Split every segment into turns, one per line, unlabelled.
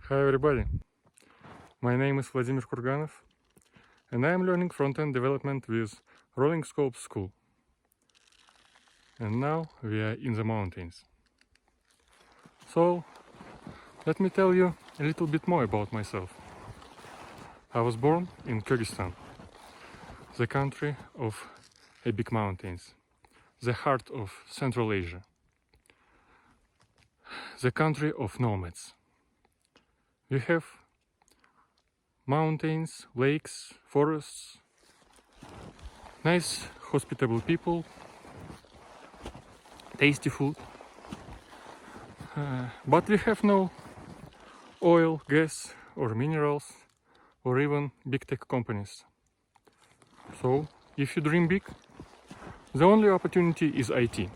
Hi everybody, my name is Vladimir Kurganov and I am learning front-end development with Rolling Scopes School. And now we are in the mountains. So let me tell you a little bit more about myself. I was born in Kyrgyzstan, the country of big mountains, the heart of Central Asia, the country of nomads. We have mountains, lakes, forests, nice, hospitable people, tasty food, but we have no oil, gas or minerals or even big tech companies. So if you dream big, the only opportunity is IT.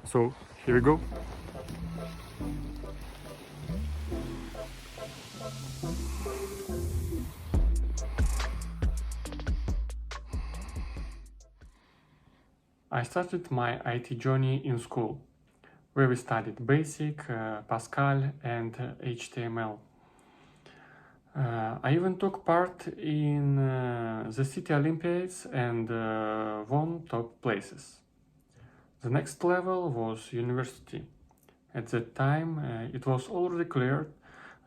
So here we go. I started my IT journey in school, where we studied BASIC, Pascal and HTML. I even took part in the city Olympiads and won top places. The next level was university. At that time, it was already clear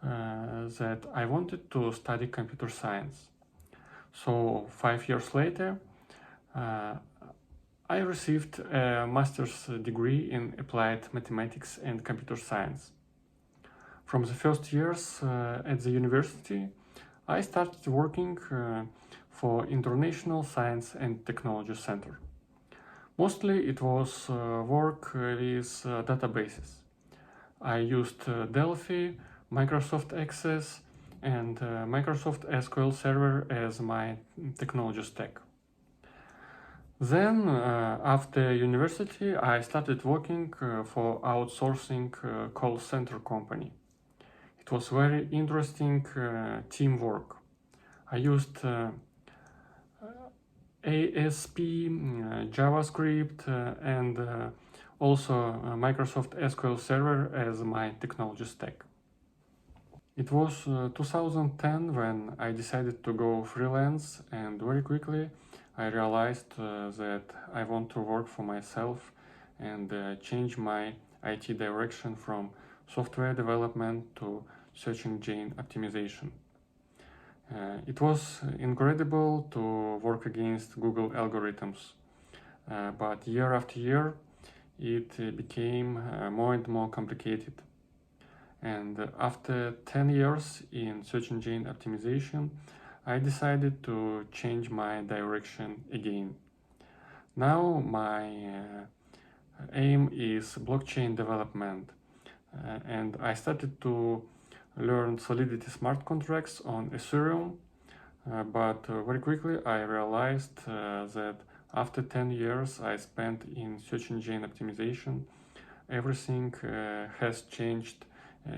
that I wanted to study computer science. So 5 years later, I received a master's degree in applied mathematics and computer science. From the first years at the university, I started working for International Science and Technology Center. Mostly it was work with databases. I used Delphi, Microsoft Access, and Microsoft SQL Server as my technology stack. Then, after university, I started working for outsourcing call center company. It was very interesting teamwork. I used ASP, JavaScript, and also Microsoft SQL Server as my technology stack. It was 2010 when I decided to go freelance, and very quickly I realized that I want to work for myself and change my IT direction from software development to search engine optimization. It was incredible to work against Google algorithms, but year after year it became more and more complicated. And after 10 years in search engine optimization, I decided to change my direction again. Now my aim is blockchain development, and I started to learn Solidity smart contracts on Ethereum, but very quickly I realized that after 10 years I spent in search engine optimization, everything has changed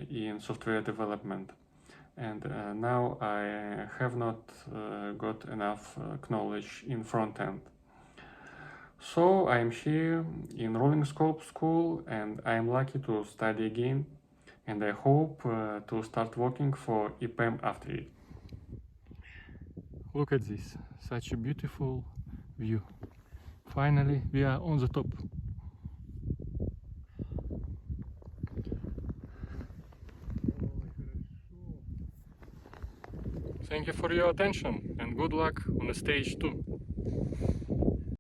in software development, and now I have not got enough knowledge in front end. So I am here in Rolling Scope School and I am lucky to study again, and I hope to start working for EPAM after it. Look at this, such a beautiful view. Finally we are on the top. Thank you for your attention and good luck on the stage too.